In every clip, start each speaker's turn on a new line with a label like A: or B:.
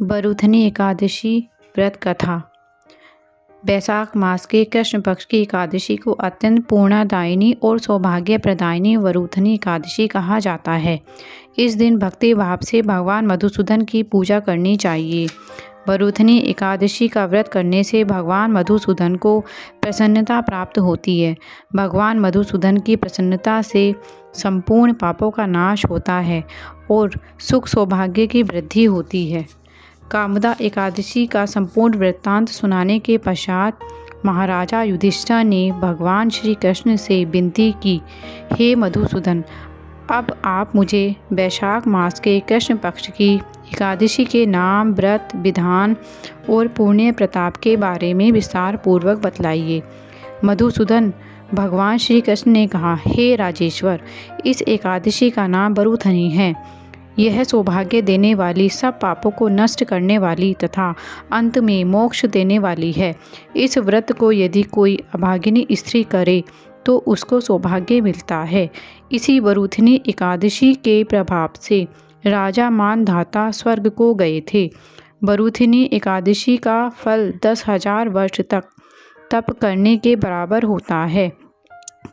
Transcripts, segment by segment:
A: बरूथनी एकादशी व्रत कथा। बैसाख मास के कृष्ण पक्ष की एकादशी को अत्यंत पूर्णदायिनी और सौभाग्य प्रदायिनी बरूथनी एकादशी कहा जाता है। इस दिन भक्ति भाव से भगवान मधुसूदन की पूजा करनी चाहिए। बरूथनी एकादशी का व्रत करने से भगवान मधुसूदन को प्रसन्नता प्राप्त होती है। भगवान मधुसूदन की प्रसन्नता से संपूर्ण पापों का नाश होता है और सुख सौभाग्य की वृद्धि होती है। कामदा एकादशी का संपूर्ण वृत्तांत सुनाने के पश्चात महाराजा युधिष्ठिर ने भगवान श्री कृष्ण से विनती की, हे मधुसूदन, अब आप मुझे वैशाख मास के कृष्ण पक्ष की एकादशी के नाम, व्रत विधान और पुण्य प्रताप के बारे में विस्तार पूर्वक बतलाइए। मधुसूदन, भगवान श्री कृष्ण ने कहा, हे राजेश्वर, इस एकादशी का नाम बरूथनी है। यह सौभाग्य देने वाली, सब पापों को नष्ट करने वाली तथा अंत में मोक्ष देने वाली है। इस व्रत को यदि कोई अभागिनी स्त्री करे तो उसको सौभाग्य मिलता है। इसी बरूथनी एकादशी के प्रभाव से राजा मानधाता स्वर्ग को गए थे। बरूथनी एकादशी का फल 10,000 वर्ष तक तप करने के बराबर होता है।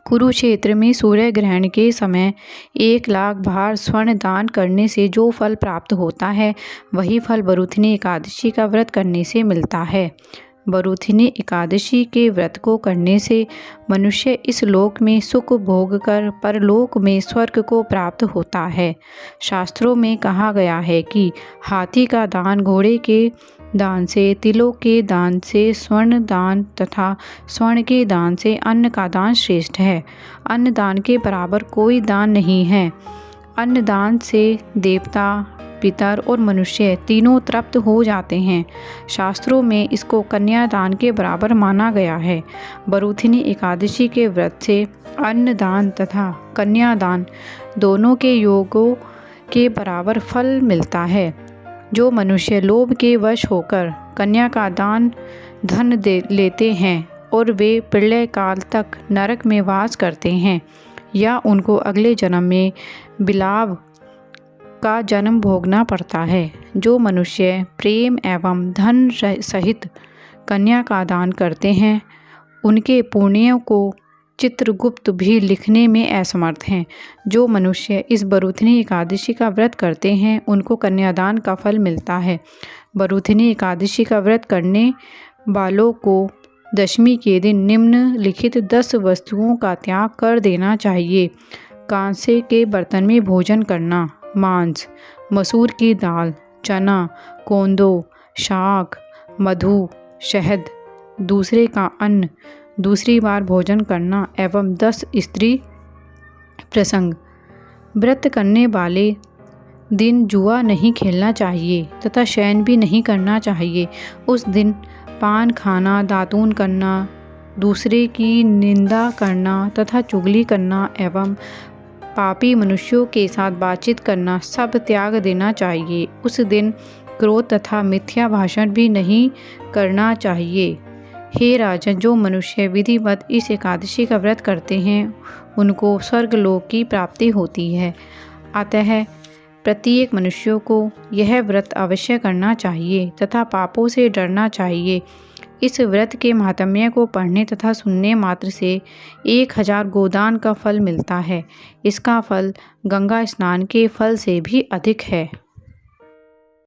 A: कुरुक्षेत्र में सूर्य ग्रहण के समय 1,00,000 भार स्वर्ण दान करने से जो फल प्राप्त होता है, वही फल बरूथनी एकादशी का व्रत करने से मिलता है। बरूथनी एकादशी के व्रत को करने से मनुष्य इस लोक में सुख भोग कर परलोक में स्वर्ग को प्राप्त होता है। शास्त्रों में कहा गया है कि हाथी का दान घोड़े के दान से, तिलों के दान से, स्वर्ण दान तथा स्वर्ण के दान से अन्न का दान श्रेष्ठ है। अन्न दान के बराबर कोई दान नहीं है। अन्न दान से देवता, पितर और मनुष्य तीनों तृप्त हो जाते हैं। शास्त्रों में इसको कन्यादान के बराबर माना गया है। बरूथनी एकादशी के व्रत से अन्न दान तथा कन्यादान दोनों के योगों के बराबर फल मिलता है। जो मनुष्य लोभ के वश होकर कन्या का दान धन दे लेते हैं और वे प्रलय काल तक नरक में वास करते हैं या उनको अगले जन्म में बिलाव का जन्म भोगना पड़ता है। जो मनुष्य प्रेम एवं धन सहित कन्या का दान करते हैं, उनके पुण्यों को चित्रगुप्त भी लिखने में असमर्थ हैं। जो मनुष्य इस बरूथनी एकादशी का व्रत करते हैं, उनको कन्यादान का फल मिलता है। बरूथनी एकादशी का व्रत करने वालों को दशमी के दिन निम्नलिखित 10 वस्तुओं का त्याग कर देना चाहिए। कांसे के बर्तन में भोजन करना, मांस, मसूर की दाल, चना, कोंदो, शाक, मधु, शहद, दूसरे का अन्न, दूसरी बार भोजन करना एवं 10 स्त्री प्रसंग। व्रत करने वाले दिन जुआ नहीं खेलना चाहिए तथा शयन भी नहीं करना चाहिए। उस दिन पान खाना, दातून करना, दूसरे की निंदा करना तथा चुगली करना एवं पापी मनुष्यों के साथ बातचीत करना सब त्याग देना चाहिए। उस दिन क्रोध तथा मिथ्या भाषण भी नहीं करना चाहिए। हे राजन, जो मनुष्य विधिवत इस एकादशी का व्रत करते हैं, उनको स्वर्गलोक की प्राप्ति होती है। अतः प्रत्येक मनुष्यों को यह व्रत अवश्य करना चाहिए तथा पापों से डरना चाहिए। इस व्रत के महात्म्य को पढ़ने तथा सुनने मात्र से 1,000 गोदान का फल मिलता है। इसका फल गंगा स्नान के फल से भी अधिक है।